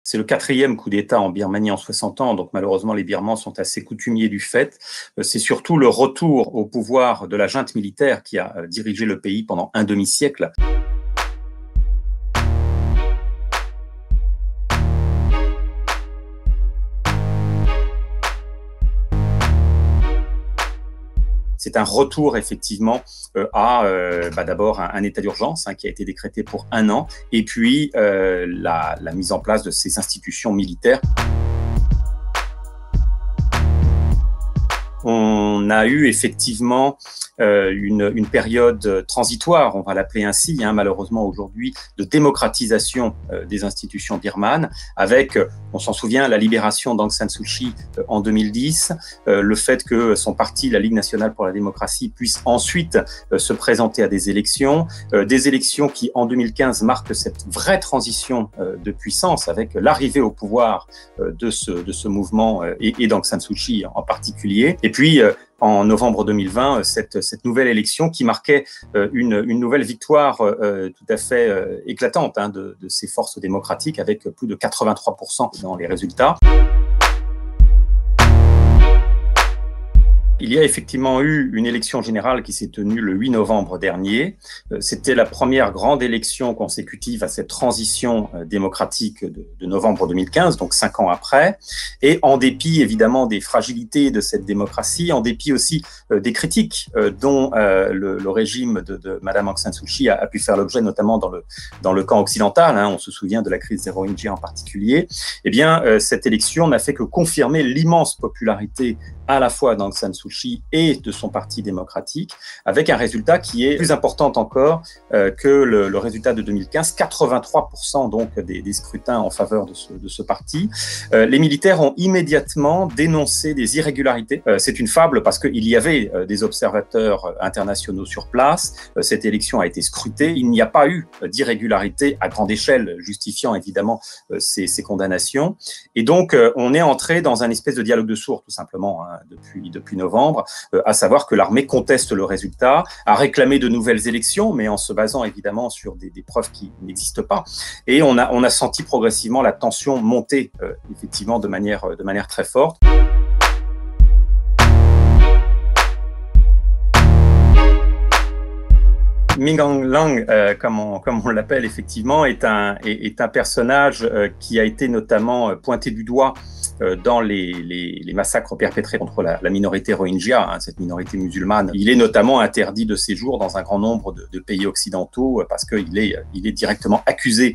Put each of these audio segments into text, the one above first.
C'est le 4e coup d'État en Birmanie en 60 ans, donc malheureusement les Birmans sont assez coutumiers du fait. C'est surtout le retour au pouvoir de la junte militaire qui a dirigé le pays pendant un demi-siècle. C'est un retour effectivement à d'abord un état d'urgence qui a été décrété pour 1 an, et puis la mise en place de ces institutions militaires. On a eu effectivement une période transitoire, on va l'appeler ainsi, malheureusement aujourd'hui, de démocratisation des institutions birmanes, avec, on s'en souvient, la libération d'Aung San Suu Kyi en 2010, le fait que son parti, la Ligue nationale pour la démocratie, puisse ensuite se présenter à des élections qui, en 2015, marquent cette vraie transition de puissance, avec l'arrivée au pouvoir de ce mouvement et d'Aung San Suu Kyi en particulier. Et puis, en novembre 2020, cette nouvelle élection qui marquait une nouvelle victoire tout à fait éclatante de ces forces démocratiques, avec plus de 83% dans les résultats. Il y a effectivement eu une élection générale qui s'est tenue le 8 novembre dernier. C'était la première grande élection consécutive à cette transition démocratique de novembre 2015, donc 5 ans après. Et en dépit évidemment des fragilités de cette démocratie, en dépit aussi des critiques dont le régime de Madame Aung San Suu Kyi a pu faire l'objet, notamment dans le camp occidental, on se souvient de la crise des Rohingyas en particulier, eh bien cette élection n'a fait que confirmer l'immense popularité à la fois d'Aung San Suu Kyi et de son parti démocratique, avec un résultat qui est plus important encore que le résultat de 2015, 83% donc des scrutins en faveur de ce parti. Les militaires ont immédiatement dénoncé des irrégularités. C'est une fable parce qu'il y avait des observateurs internationaux sur place. Cette élection a été scrutée. Il n'y a pas eu d'irrégularité à grande échelle, justifiant évidemment ces condamnations. Et donc, on est entré dans un espèce de dialogue de sourds, tout simplement, depuis novembre, à savoir que l'armée conteste le résultat, a réclamé de nouvelles élections, mais en se basant évidemment sur des preuves qui n'existent pas. Et on a senti progressivement la tension monter, effectivement, de manière très forte. Min Aung Hlaing, comme on l'appelle effectivement, est un personnage qui a été notamment pointé du doigt dans les massacres perpétrés contre la minorité Rohingya, cette minorité musulmane. Il est notamment interdit de séjour dans un grand nombre de pays occidentaux parce qu'il est directement accusé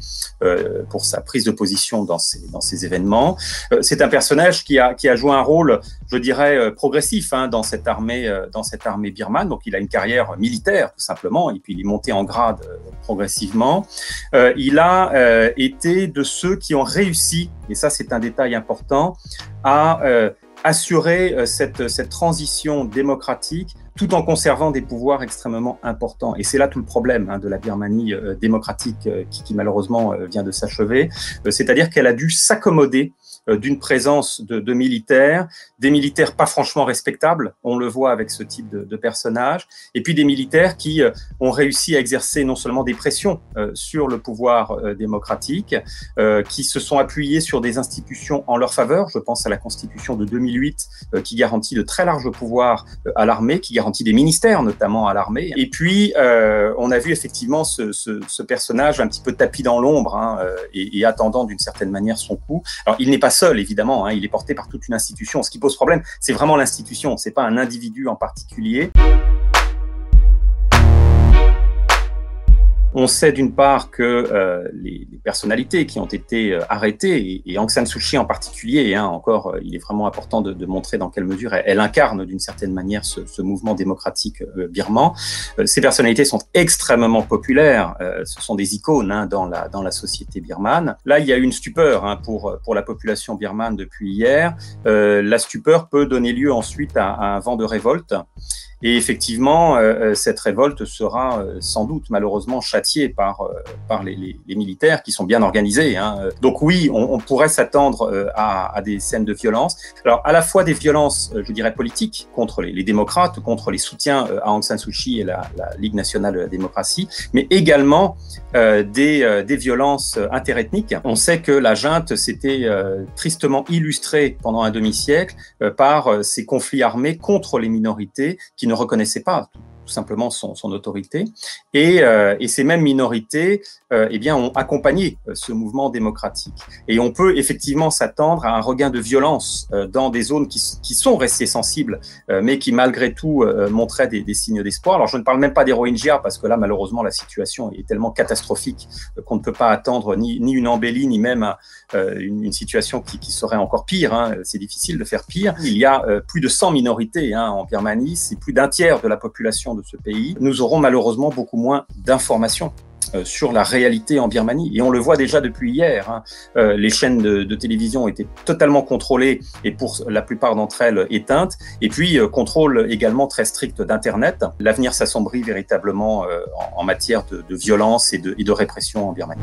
pour sa prise de position dans ces événements. C'est un personnage qui a joué un rôle, je dirais, progressif dans cette armée birmane. Donc il a une carrière militaire tout simplement, et puis il est monté en grade progressivement. Il a été de ceux qui ont réussi, et ça c'est un détail important, à assurer cette transition démocratique tout en conservant des pouvoirs extrêmement importants. Et c'est là tout le problème de la Birmanie démocratique qui malheureusement vient de s'achever. C'est-à-dire qu'elle a dû s'accommoder d'une présence de militaires, des militaires pas franchement respectables, on le voit avec ce type de personnages, et puis des militaires qui ont réussi à exercer non seulement des pressions sur le pouvoir démocratique, qui se sont appuyés sur des institutions en leur faveur. Je pense à la Constitution de 2008 qui garantit de très larges pouvoirs à l'armée, qui garantit des ministères notamment à l'armée. Et puis on a vu effectivement ce personnage un petit peu tapis dans l'ombre et attendant d'une certaine manière son coup. Alors il n'est pas seul évidemment, il est porté par toute une institution. Ce qui pose problème, c'est vraiment l'institution, c'est pas un individu en particulier. On sait d'une part que les personnalités qui ont été arrêtées, et Aung San Suu Kyi en particulier, encore, il est vraiment important de montrer dans quelle mesure elle incarne d'une certaine manière ce mouvement démocratique birman. Ces personnalités sont extrêmement populaires, ce sont des icônes dans la société birmane. Là, il y a eu une stupeur pour la population birmane depuis hier. La stupeur peut donner lieu ensuite à un vent de révolte. Et effectivement, cette révolte sera sans doute malheureusement châtiée par les militaires qui sont bien organisés, hein. Donc oui, on pourrait s'attendre à des scènes de violence. Alors à la fois des violences, je dirais, politiques contre les démocrates, contre les soutiens à Aung San Suu Kyi et la Ligue nationale de la démocratie, mais également des violences interethniques. On sait que la junte s'était tristement illustrée pendant un demi-siècle par ces conflits armés contre les minorités qui ne reconnaissaient pas tout simplement son autorité. Et ces mêmes minorités eh bien, ont accompagné ce mouvement démocratique. Et on peut effectivement s'attendre à un regain de violence dans des zones qui sont restées sensibles, mais qui malgré tout montraient des signes d'espoir. Alors je ne parle même pas des Rohingyas, parce que là, malheureusement, la situation est tellement catastrophique qu'on ne peut pas attendre ni une embellie, ni même une situation qui serait encore pire, hein. C'est difficile de faire pire. Il y a plus de 100 minorités, hein, en Birmanie, c'est plus d'un tiers de la population de ce pays. Nous aurons malheureusement beaucoup moins d'informations sur la réalité en Birmanie. Et on le voit déjà depuis hier, hein. Les chaînes de télévision étaient totalement contrôlées et pour la plupart d'entre elles éteintes. Et puis, contrôle également très strict d'Internet. L'avenir s'assombrit véritablement en matière de violence et de répression en Birmanie.